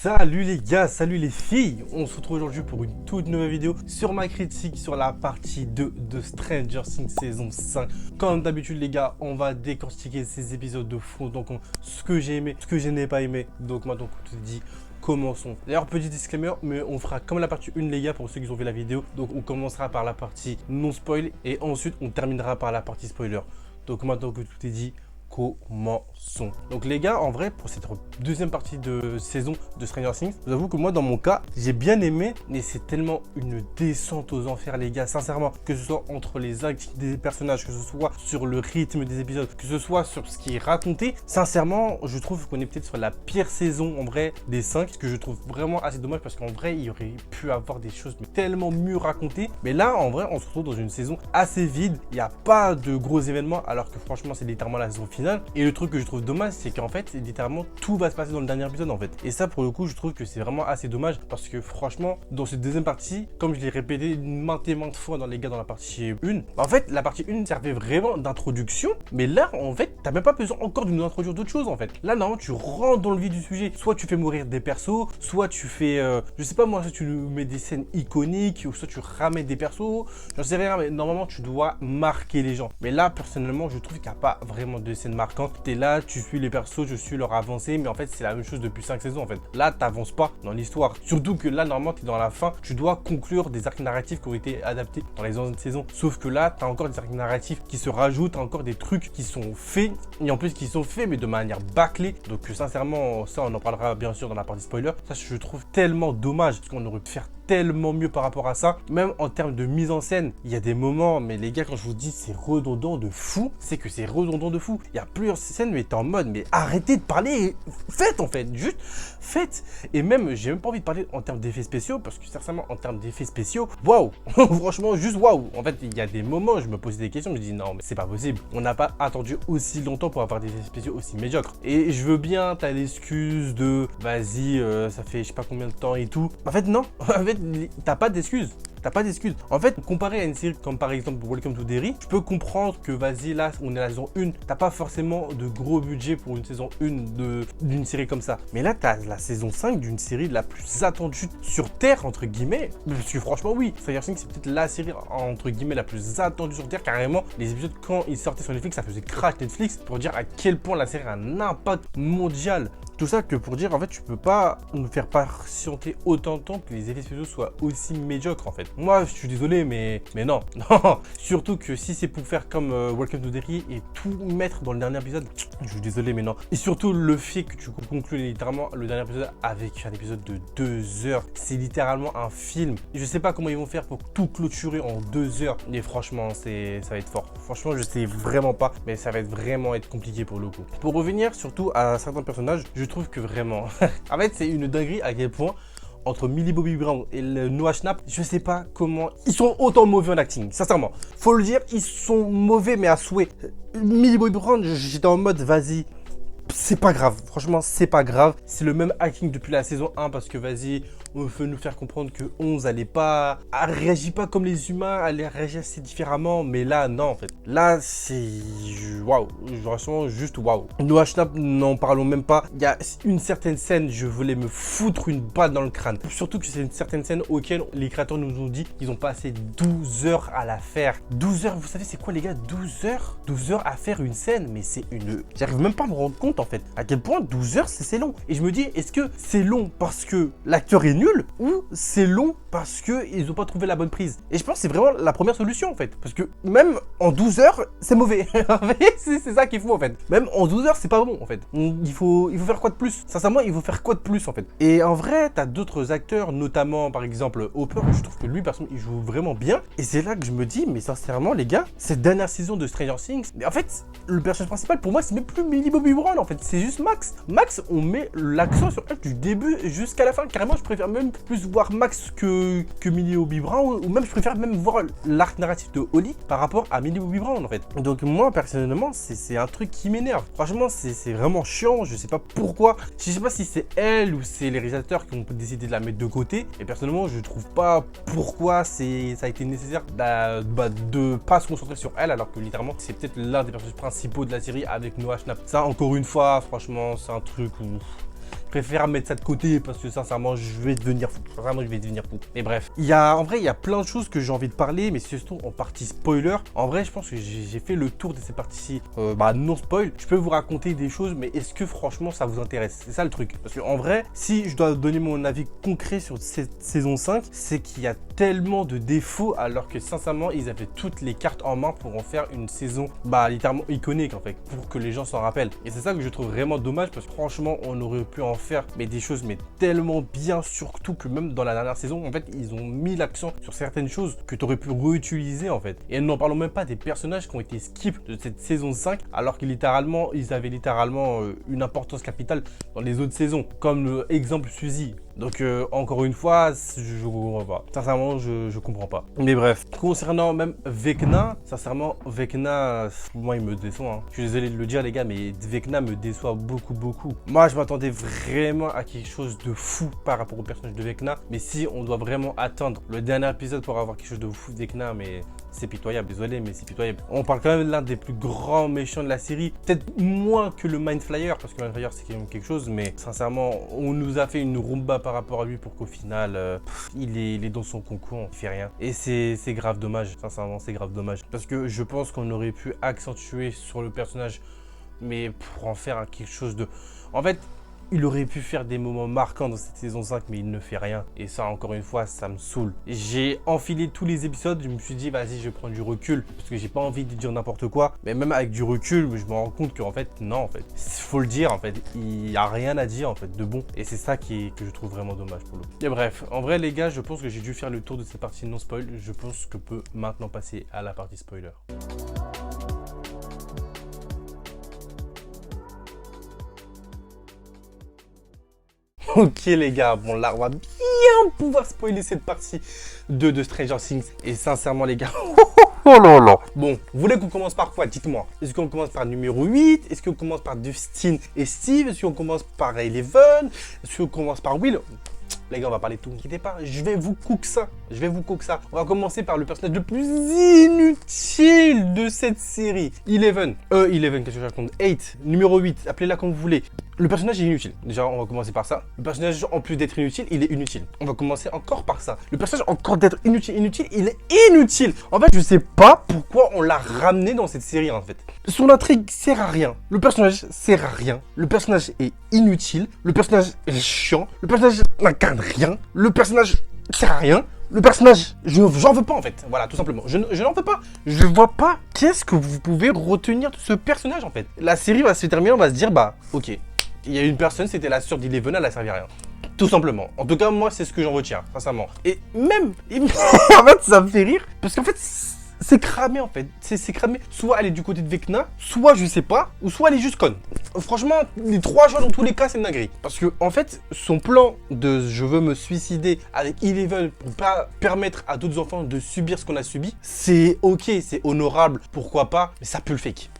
Salut les gars, salut les filles. On se retrouve aujourd'hui pour une toute nouvelle vidéo sur ma critique sur la partie 2 de Stranger Things saison 5. Comme d'habitude les gars, on va décortiquer ces épisodes de fond. Donc ce que j'ai aimé, ce que je n'ai pas aimé. Donc maintenant qu'on te dit, commençons. D'ailleurs, petit disclaimer, mais on fera comme la partie 1 les gars pour ceux qui ont vu la vidéo. Donc on commencera par la partie non spoil et ensuite on terminera par la partie spoiler. Donc maintenant que tout est dit, commençons. Donc les gars, en vrai, pour cette deuxième partie de saison de Stranger Things, je vous avoue que moi, dans mon cas, j'ai bien aimé, mais c'est tellement une descente aux enfers, les gars, sincèrement, que ce soit entre les actes des personnages, que ce soit sur le rythme des épisodes, que ce soit sur ce qui est raconté, sincèrement, je trouve qu'on est peut-être sur la pire saison, en vrai, des 5, ce que je trouve vraiment assez dommage, parce qu'en vrai, il y aurait pu avoir des choses mais tellement mieux racontées, mais là, en vrai, on se retrouve dans une saison assez vide, il n'y a pas de gros événements, alors que franchement, c'est littéralement la saison finale. Et le truc que je trouve dommage, c'est qu'en fait, littéralement, tout va se passer dans le dernier épisode en fait. Et ça, pour le coup, je trouve que c'est vraiment assez dommage parce que franchement, dans cette deuxième partie, comme je l'ai répété maintes et maintes fois dans les gars dans la partie 1, en fait, la partie 1 servait vraiment d'introduction, mais là, en fait, t'as même pas besoin encore de nous introduire d'autres choses en fait. Là, normalement, tu rentres dans le vif du sujet. Soit tu fais mourir des persos, soit tu fais, je sais pas moi, soit tu mets des scènes iconiques, ou soit tu ramènes des persos, j'en sais rien, mais normalement, tu dois marquer les gens. Mais là, personnellement, je trouve qu'il n'y a pas vraiment de scène marquante. T'es là, tu suis les persos, je suis leur avancée, mais en fait c'est la même chose depuis 5 saisons en fait. Là t'avances pas dans l'histoire. Surtout que là normalement t'es dans la fin, tu dois conclure des arcs narratifs qui ont été adaptés dans les anciennes saisons. Sauf que là t'as encore des arcs narratifs qui se rajoutent, t'as encore des trucs qui sont faits, et en plus qui sont faits mais de manière bâclée. Donc sincèrement ça on en parlera bien sûr dans la partie spoiler. Ça je trouve tellement dommage parce qu'on aurait pu faire tellement mieux par rapport à ça. Même en termes de mise en scène, il y a des moments, mais les gars, quand je vous dis c'est redondant de fou, c'est que c'est redondant de fou. Il y a plusieurs scènes, mais t'es en mode, mais arrêtez de parler, faites en fait, juste faites. Et même, j'ai même pas envie de parler en termes d'effets spéciaux, parce que sincèrement, en termes d'effets spéciaux, waouh, franchement, juste waouh. En fait, il y a des moments, je me posais des questions, je me dis non, mais c'est pas possible. On n'a pas attendu aussi longtemps pour avoir des effets spéciaux aussi médiocres. Et je veux bien, t'as l'excuse de, vas-y, ça fait je sais pas combien de temps et tout. En fait, non, en fait, t'as pas d'excuses. T'as pas d'excuses. En fait, comparé à une série comme par exemple Welcome to Derry, tu peux comprendre que vas-y, là, on est à la saison 1. T'as pas forcément de gros budget pour une saison 1 d'une série comme ça. Mais là, t'as la saison 5 d'une série la plus attendue sur Terre, entre guillemets. Parce que franchement, oui, Stranger Things, c'est peut-être la série, entre guillemets, la plus attendue sur Terre. Carrément, les épisodes, quand ils sortaient sur Netflix, ça faisait crash Netflix pour dire à quel point la série a un impact mondial. Tout ça que pour dire, en fait, tu peux pas nous faire patienter autant de temps que les effets spéciaux soient aussi médiocres, en fait. Moi, je suis désolé, mais non, non. Surtout que si c'est pour faire comme Welcome to Derry et tout mettre dans le dernier épisode, je suis désolé, mais non. Et surtout, le fait que tu conclues littéralement le dernier épisode avec un épisode de 2 heures, c'est littéralement un film. Je sais pas comment ils vont faire pour tout clôturer en 2 heures. Mais franchement, ça va être fort. Franchement, je sais vraiment pas, mais ça va vraiment être compliqué pour le coup. Pour revenir surtout à certains personnages, je trouve que vraiment, en fait, c'est une dinguerie à quel point entre Millie Bobby Brown et le Noah Schnapp, je sais pas comment ils sont autant mauvais en acting, sincèrement. Faut le dire, ils sont mauvais mais à souhait. Millie Bobby Brown, j'étais en mode vas-y, c'est pas grave, franchement c'est pas grave. C'est le même acting depuis la saison 1 parce que vas-y, on veut nous faire comprendre que 11 elle réagit pas comme les humains, elle réagit assez différemment, mais là non en fait. Là c'est waouh, franchement juste waouh. Noah Schnapp, n'en parlons même pas. Il y a une certaine scène, je voulais me foutre une balle dans le crâne. Surtout que c'est une certaine scène auquel les créateurs nous ont dit qu'ils ont passé 12 heures à la faire. 12 heures, vous savez c'est quoi les gars, 12 heures 12 heures à faire une scène, mais c'est une... J'arrive même pas à me rendre compte en fait, à quel point 12 heures c'est long. Et je me dis, est-ce que c'est long parce que l'acteur est nul ou c'est long parce qu'ils n'ont pas trouvé la bonne prise? Et je pense que c'est vraiment la première solution en fait. Parce que même en 12 heures, c'est mauvais. C'est ça qui est fou en fait. Même en 12 heures, c'est pas bon en fait. Il faut faire quoi de plus? Sincèrement, il faut faire quoi de plus en fait? Et en vrai, t'as d'autres acteurs, notamment par exemple Hopper, je trouve que lui, personne, il joue vraiment bien. Et c'est là que je me dis, mais sincèrement les gars, cette dernière saison de Stranger Things, mais en fait, le personnage principal pour moi, c'est même plus Millie Bobby Brown en fait. C'est juste Max. Max, on met l'accent sur elle du début jusqu'à la fin. Carrément, je préfère même plus voir Max que Millie Bobby Brown, ou même je préfère même voir l'arc narratif de Holly par rapport à Millie Bobby Brown en fait. Donc moi personnellement c'est un truc qui m'énerve. Franchement c'est vraiment chiant, je sais pas pourquoi. Je sais pas si c'est elle ou c'est les réalisateurs qui ont décidé de la mettre de côté. Et personnellement je trouve pas pourquoi ça a été nécessaire de pas se concentrer sur elle alors que littéralement c'est peut-être l'un des personnages principaux de la série avec Noah Schnapp. Ça encore une fois franchement c'est un truc où préfère mettre ça de côté parce que sincèrement, je vais devenir fou. Sincèrement, je vais devenir fou. Mais bref, en vrai, il y a plein de choses que j'ai envie de parler, mais c'est surtout en partie spoiler. En vrai, je pense que j'ai fait le tour de ces parties-ci non spoil. Je peux vous raconter des choses, mais est-ce que franchement, ça vous intéresse? C'est ça le truc. Parce que en vrai, si je dois donner mon avis concret sur cette saison 5, c'est qu'il y a tellement de défauts alors que sincèrement, ils avaient toutes les cartes en main pour en faire une saison littéralement iconique en fait, pour que les gens s'en rappellent. Et c'est ça que je trouve vraiment dommage parce que franchement, on aurait pu en faire des choses tellement bien, surtout que même dans la dernière saison, en fait, ils ont mis l'accent sur certaines choses que tu aurais pu réutiliser en fait. Et n'en parlons même pas des personnages qui ont été skip de cette saison 5 alors qu'ils avaient littéralement une importance capitale dans les autres saisons, comme exemple Suzy. Donc encore une fois, je comprends pas. Sincèrement, je comprends pas. Mais bref, concernant même Vecna, sincèrement, Vecna, moi il me déçoit. Hein. Je suis désolé de le dire les gars, mais Vecna me déçoit beaucoup. Moi je m'attendais vraiment à quelque chose de fou par rapport au personnage de Vecna. Mais si on doit vraiment attendre le dernier épisode pour avoir quelque chose de fou de Vecna, mais c'est pitoyable, désolé, mais c'est pitoyable. On parle quand même de l'un des plus grands méchants de la série. Peut-être moins que le Mind Flayer, parce que le Mind Flayer c'est quand même quelque chose, mais sincèrement, on nous a fait une rumba par rapport à lui pour qu'au final, il est dans son concours, il fait rien. Et c'est grave dommage, sincèrement, c'est grave dommage. Parce que je pense qu'on aurait pu accentuer sur le personnage, mais pour en faire quelque chose de... En fait, il aurait pu faire des moments marquants dans cette saison 5, mais il ne fait rien. Et ça, encore une fois, ça me saoule. J'ai enfilé tous les épisodes, je me suis dit, vas-y, je vais prendre du recul, parce que j'ai pas envie de dire n'importe quoi. Mais même avec du recul, je me rends compte qu'en fait, non, en fait. Faut le dire, en fait. Il n'y a rien à dire, en fait, de bon. Et c'est ça que je trouve vraiment dommage pour le coup. Et bref, en vrai, les gars, je pense que j'ai dû faire le tour de cette partie non spoil. Je pense que peut maintenant passer à la partie spoiler. Ok les gars, bon là on va bien pouvoir spoiler cette partie 2 de Stranger Things. Et sincèrement les gars, oh là là. Bon, vous voulez qu'on commence par quoi? Dites-moi. Est-ce qu'on commence par numéro 8? Est-ce qu'on commence par Dustin et Steve? Est-ce qu'on commence par Eleven? Est-ce qu'on commence par Will? Les gars, on va parler de tout, ne quittez pas. Je vais vous cook ça. On va commencer par le personnage le plus inutile de cette série. Eleven, qu'est-ce que je raconte? 8, numéro 8, appelez-la comme vous voulez. Le personnage est inutile. Déjà, on va commencer par ça. Le personnage, en plus d'être inutile, il est inutile. On va commencer encore par ça. Le personnage, encore d'être inutile, il est inutile. En fait, je sais pas pourquoi on l'a ramené dans cette série, en fait. Son intrigue sert à rien. Le personnage sert à rien. Le personnage est inutile. Le personnage est chiant. Le personnage n'incarne rien. Le personnage sert à rien. Le personnage, j'en veux pas en fait, voilà, tout simplement. Je n'en veux pas. Je vois pas qu'est-ce que vous pouvez retenir de ce personnage en fait. La série va se terminer, on va se dire, bah, ok, il y a une personne, c'était la sœur d'Eleven, elle a servi à rien. Tout simplement. En tout cas, moi, c'est ce que j'en retiens, sincèrement. Et même, en fait, ça me fait rire, parce qu'en fait, c'est cramé en fait, c'est cramé. Soit elle est du côté de Vecna, soit je sais pas, ou soit elle est juste conne. Franchement, les trois choix dans tous les cas, c'est une dinguerie. Parce que en fait, son plan de je veux me suicider avec Eleven pour pas permettre à d'autres enfants de subir ce qu'on a subi, c'est ok, c'est honorable, pourquoi pas, mais ça peut le fake.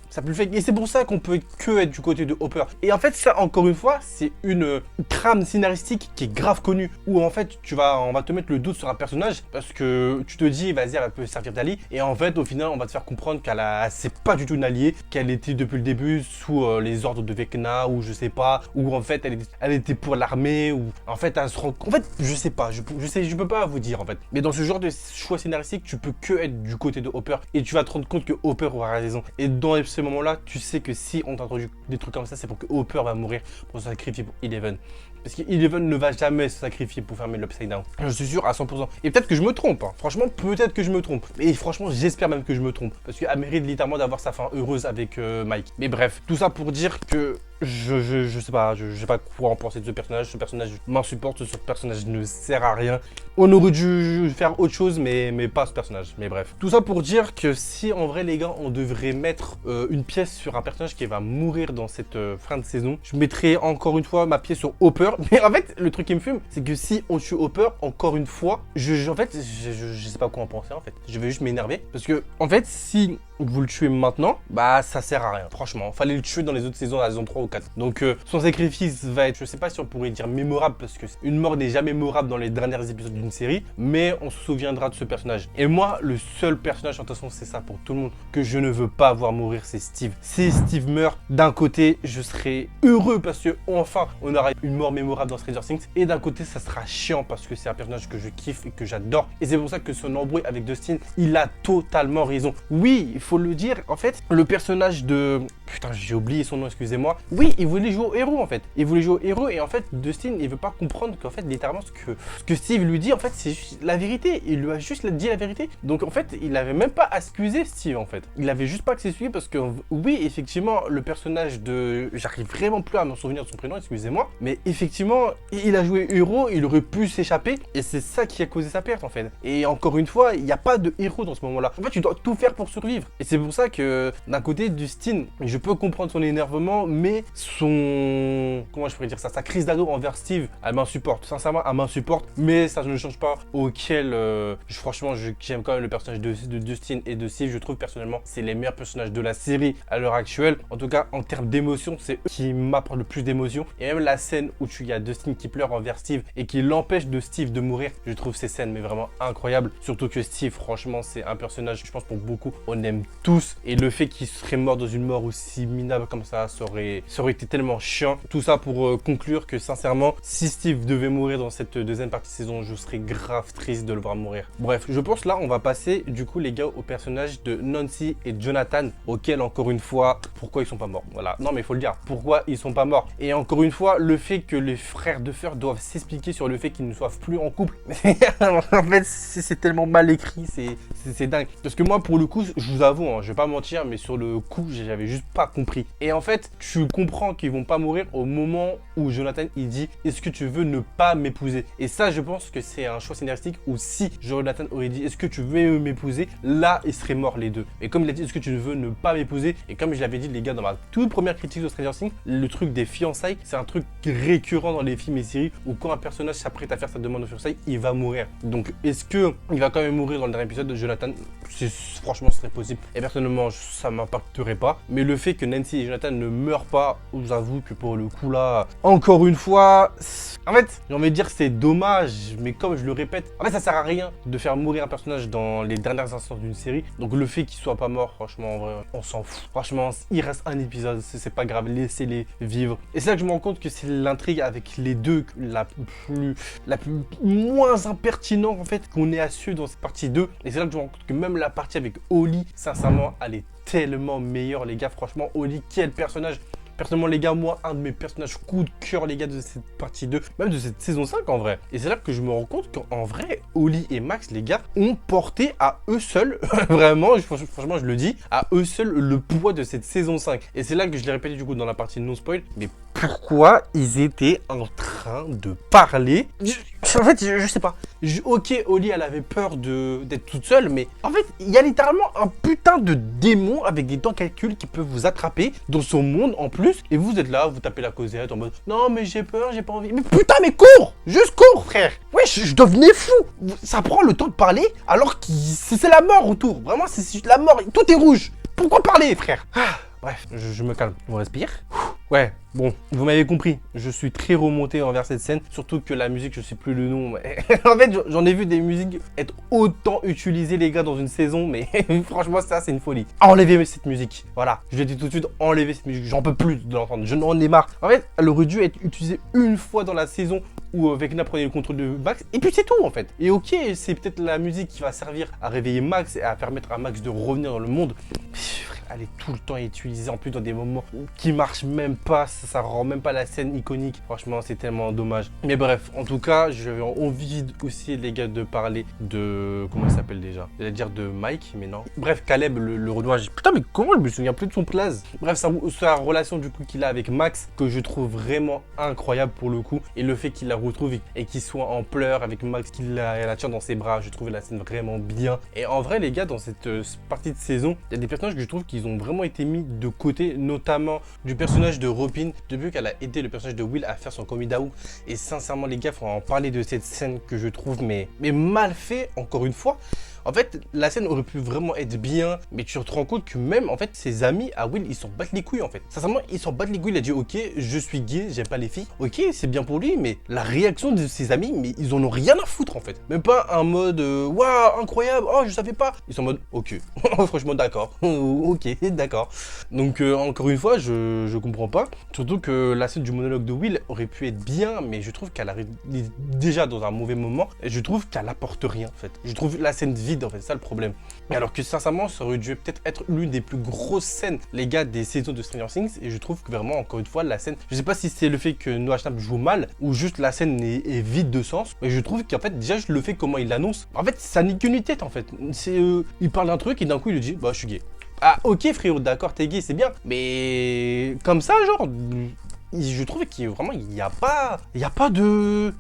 Et c'est pour ça qu'on peut que être du côté de Hopper. Et en fait, ça, encore une fois, c'est une trame scénaristique qui est grave connue. Où en fait, on va te mettre le doute sur un personnage parce que tu te dis, vas-y, elle peut servir d'allié. Et en fait, au final, on va te faire comprendre c'est pas du tout une alliée, qu'elle était depuis le début sous les ordres de Vecna ou je sais pas, ou en fait, elle était pour l'armée, ou en fait, elle se rend... En fait, je sais pas, je peux pas vous dire en fait. Mais dans ce genre de choix scénaristique, tu peux que être du côté de Hopper et tu vas te rendre compte que Hopper aura raison. Et dans moment-là, tu sais que si on t'introduit des trucs comme ça, c'est pour que Hopper va mourir pour se sacrifier pour Eleven. Parce que Eleven ne va jamais se sacrifier pour fermer l'Upside Down. Je suis sûr à 100%. Et peut-être que je me trompe. Hein. Franchement, peut-être que je me trompe. Et franchement, j'espère même que je me trompe. Parce qu'elle mérite littéralement d'avoir sa fin heureuse avec Mike. Mais bref, tout ça pour dire que je sais pas, je sais pas quoi en penser de ce personnage. Ce personnage m'insupporte, ce personnage ne sert à rien. On aurait dû faire autre chose, mais pas ce personnage. Mais bref. Tout ça pour dire que si en vrai les gars, on devrait mettre une pièce sur un personnage qui va mourir dans cette fin de saison, je mettrais encore une fois ma pièce sur Hopper. Mais en fait, le truc qui me fume, c'est que si on tue Hopper, encore une fois, en fait, je sais pas quoi en penser en fait. Je vais juste m'énerver. Parce que en fait, si vous le tuez maintenant, bah ça sert à rien. Franchement, fallait le tuer dans les autres saisons, la saison 3 ou 4. Donc son sacrifice va être, je sais pas si on pourrait dire mémorable, parce que une mort n'est jamais mémorable dans les derniers épisodes d'une série, mais on se souviendra de ce personnage. Et moi, le seul personnage, de toute façon, c'est ça pour tout le monde, que je ne veux pas voir mourir, c'est Steve. Si Steve meurt, d'un côté, je serai heureux parce que enfin, on aura une mort mémorable mémorable dans Stranger Things. Et d'un côté, ça sera chiant parce que c'est un personnage que je kiffe et que j'adore. Et c'est pour ça que son embrouille avec Dustin, il a totalement raison. Oui, il faut le dire, en fait, le personnage de... Putain, j'ai oublié son nom, excusez-moi. Oui, il voulait jouer au héros, en fait. Il voulait jouer au héros et en fait, Dustin, il veut pas comprendre qu'en fait, littéralement, ce que Steve lui dit, en fait, c'est juste la vérité. Il lui a juste dit la vérité. Donc, en fait, il avait même pas à excuser Steve, en fait. Il avait juste pas que s'excuser parce que, oui, effectivement, le personnage de... J'arrive vraiment plus à m'en souvenir de son prénom, excusez-moi. Mais effectivement, il a joué héros, il aurait pu s'échapper. Et c'est ça qui a causé sa perte, en fait. Et encore une fois, il n'y a pas de héros dans ce moment-là. En fait, tu dois tout faire pour survivre. Et c'est pour ça que, d'un côté, Dustin, je peux comprendre son énervement, mais son... Comment je pourrais dire ça? Sa crise d'ado envers Steve, elle m'insupporte. Sincèrement, elle m'insupporte. Mais ça ne change pas auquel... franchement, j'aime quand même le personnage de Dustin et de Steve. Je trouve personnellement, c'est les meilleurs personnages de la série à l'heure actuelle. En tout cas, en termes d'émotion, c'est eux qui m'apportent le plus d'émotion. Et même la scène où tu y a Dustin qui pleure envers Steve et qui l'empêche de Steve de mourir, je trouve ces scènes mais vraiment incroyables. Surtout que Steve, franchement, c'est un personnage, je pense pour beaucoup, on aime tous. Et le fait qu'il serait mort dans une mort aussi minable comme ça aurait été tellement chiant. Tout ça pour conclure que sincèrement, si Steve devait mourir dans cette deuxième partie de saison, je serais grave triste de le voir mourir. Bref, je pense là, on va passer du coup les gars au personnage de Nancy et Jonathan, auquel encore une fois, pourquoi ils sont pas morts? Voilà, non mais il faut le dire, pourquoi ils sont pas morts? Et encore une fois, le fait que les frères de Fer doivent s'expliquer sur le fait qu'ils ne soient plus en couple. En fait, c'est tellement mal écrit, c'est dingue. Parce que moi, pour le coup, je vous avoue, je vais pas mentir, mais sur le coup, j'avais juste pas compris. Et en fait, tu comprends qu'ils vont pas mourir au moment où Jonathan, il dit « Est-ce que tu veux ne pas m'épouser ?» Et ça, je pense que c'est un choix scénaristique où si Jonathan aurait dit « Est-ce que tu veux m'épouser ?» Là, ils seraient morts les deux. Et comme il a dit « Est-ce que tu veux ne pas m'épouser ?» Et comme je l'avais dit, les gars, dans ma toute première critique de Stranger Things, le truc des fiançailles, c'est un truc récurrent dans les films et séries où quand un personnage s'apprête à faire sa demande de fiançailles, il va mourir. Donc, est-ce que il va quand même mourir dans le dernier épisode de Jonathan? Franchement, ce serait possible. Et personnellement, ça m'impacterait pas. Mais le fait que Nancy et Jonathan ne meurent pas, je vous avoue que pour le coup là, encore une fois, en fait, j'ai envie de dire que c'est dommage, mais comme je le répète, en fait, ça sert à rien de faire mourir un personnage dans les dernières instances d'une série. Donc le fait qu'il soit pas mort, franchement, en vrai, on s'en fout. Franchement, il reste un épisode, c'est pas grave, laissez-les vivre. Et c'est là que je me rends compte que c'est l'intrigue avec les deux la moins impertinente en fait qu'on ait à suivre dans cette partie 2. Et c'est là que je me rends compte que même la partie avec Holly, sincèrement, elle est tellement meilleure, les gars. Franchement, Holly, quel personnage! Personnellement, les gars, moi, un de mes personnages coup de cœur, les gars, de cette partie 2, même de cette saison 5 en vrai. Et c'est là que je me rends compte qu'en vrai, Holly et Max, les gars, ont porté à eux seuls, vraiment, franchement, je le dis, à eux seuls le poids de cette saison 5. Et c'est là que je l'ai répété du coup dans la partie non spoil, mais pourquoi ils étaient en train de parler? En fait, je sais pas. Ok, Holly, elle avait peur d'être toute seule, mais en fait, il y a littéralement un putain de démon avec des dents calculs qui peut vous attraper dans son monde en plus. Et vous êtes là, vous tapez la causette en mode non, mais j'ai peur, j'ai pas envie. Mais putain, mais cours! Juste cours, frère! Ouais, je devenais fou! Ça prend le temps de parler alors que c'est la mort autour. Vraiment, c'est la mort. Tout est rouge. Pourquoi parler, frère? Bref, je me calme. On respire. Ouais, bon, vous m'avez compris, je suis très remonté envers cette scène, surtout que la musique, je sais plus le nom. Mais en fait, j'en ai vu des musiques être autant utilisées, les gars, dans une saison, mais franchement, ça, c'est une folie. Enlevez cette musique, voilà, je l'ai dit tout de suite, enlevez cette musique, j'en peux plus de l'entendre, je n'en ai marre. En fait, elle aurait dû être utilisée une fois dans la saison où Vecna prenait le contrôle de Max, et puis c'est tout en fait. Et ok, c'est peut-être la musique qui va servir à réveiller Max et à permettre à Max de revenir dans le monde. Elle est tout le temps utilisée en plus dans des moments qui marchent même pas, ça rend même pas la scène iconique. Franchement, c'est tellement dommage. Mais bref, en tout cas, j'avais envie aussi, les gars, de parler de... Comment il s'appelle déjà? J'allais dire de Mike, mais non. Bref, Caleb, le Renoir. Putain, mais comment je me souviens plus de son place? Bref, sa relation du coup qu'il a avec Max, que je trouve vraiment incroyable pour le coup. Et le fait qu'il la retrouve et qu'il soit en pleurs avec Max, qu'il la tient dans ses bras, je trouve la scène vraiment bien. Et en vrai, les gars, dans cette partie de saison, il y a des personnages que je trouve qu'ils ont vraiment été mis de côté, notamment du personnage de Robin, depuis qu'elle a aidé le personnage de Will à faire son coming out. Et sincèrement, les gars, faut en parler de cette scène que je trouve mais mal fait, encore une fois. En fait, la scène aurait pu vraiment être bien, mais tu te rends compte que même, en fait, ses amis à Will, ils s'en battent les couilles, en fait. Sincèrement, ils s'en battent les couilles. Il a dit, ok, je suis gay, j'aime pas les filles. Ok, c'est bien pour lui, mais la réaction de ses amis, mais ils en ont rien à foutre, en fait. Même pas un mode, waouh, incroyable, oh, je savais pas. Ils sont en mode, ok, franchement, d'accord, ok, d'accord. Donc, encore une fois, je comprends pas. Surtout que la scène du monologue de Will aurait pu être bien, mais je trouve qu'elle arrive déjà dans un mauvais moment. Et je trouve qu'elle apporte rien, en fait. Je trouve la scène vide, en fait, c'est ça le problème. Alors que sincèrement, ça aurait dû peut-être être l'une des plus grosses scènes, les gars, des saisons de Stranger Things. Et je trouve que vraiment, encore une fois, la scène, je sais pas si c'est le fait que Noah Schnapp joue mal ou juste la scène est vide de sens. Mais je trouve qu'en fait, déjà, le fait comment il l'annonce, en fait, ça n'est qu'une tête, en fait. C'est, il parle d'un truc et d'un coup, il lui dit, bah, je suis gay. Ah, ok, frérot, d'accord, t'es gay, c'est bien. Mais comme ça, genre, je trouve qu'il vraiment il n'y a pas de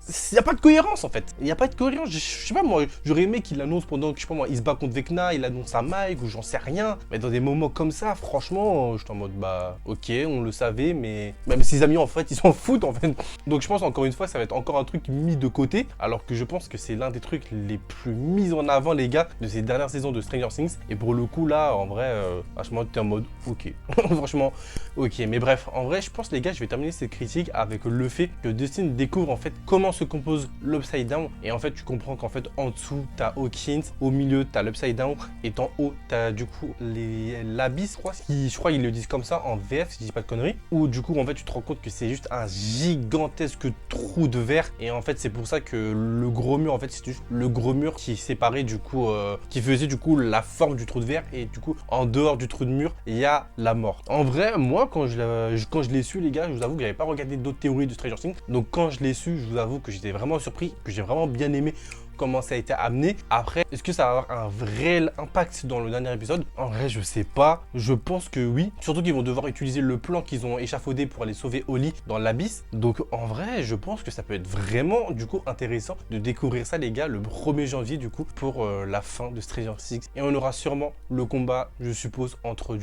cohérence en fait. Il n'y a pas de cohérence. Je sais pas moi, j'aurais aimé qu'il annonce pendant que je sais pas moi, il se bat contre Vecna, il annonce à Mike ou j'en sais rien. Mais dans des moments comme ça, franchement, je suis en mode bah ok, on le savait, mais même ses amis en fait, ils s'en foutent en fait. Donc je pense encore une fois, ça va être encore un truc mis de côté, alors que je pense que c'est l'un des trucs les plus mis en avant les gars de ces dernières saisons de Stranger Things. Et pour le coup là, en vrai, franchement, t'es en mode ok, franchement ok. Mais bref, en vrai, je pense les gars, je vais terminer cette critique avec le fait que Dustin découvre en fait comment se compose l'Upside Down et en fait tu comprends qu'en fait en dessous t'as Hawkins, au milieu t'as l'Upside Down et en haut t'as du coup l'abysse, je crois qu'ils le disent comme ça en VF si je dis pas de conneries, où du coup en fait tu te rends compte que c'est juste un gigantesque trou de verre et en fait c'est pour ça que le gros mur en fait c'est juste le gros mur qui séparait du coup qui faisait du coup la forme du trou de verre et du coup en dehors du trou de mur il y a la mort. En vrai moi quand je l'ai su les gars, je vous avoue que j'avais pas regardé d'autres théories de Stranger Things. Donc quand je l'ai su, je vous avoue que j'étais vraiment surpris, que j'ai vraiment bien aimé comment ça a été amené. Après, est-ce que ça va avoir un vrai impact dans le dernier épisode? En vrai, je sais pas. Je pense que oui. Surtout qu'ils vont devoir utiliser le plan qu'ils ont échafaudé pour aller sauver Holly dans l'abysse. Donc en vrai, je pense que ça peut être vraiment du coup intéressant de découvrir ça les gars le 1er janvier du coup pour la fin de Stranger Things. Et on aura sûrement le combat, je suppose, entre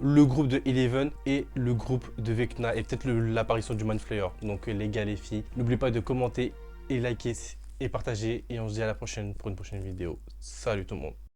le groupe de Eleven et le groupe de Vecna et peut-être l'apparition du Mindflayer. Donc les gars, les filles, n'oubliez pas de commenter et liker et partager et on se dit à la prochaine pour une prochaine vidéo. Salut tout le monde.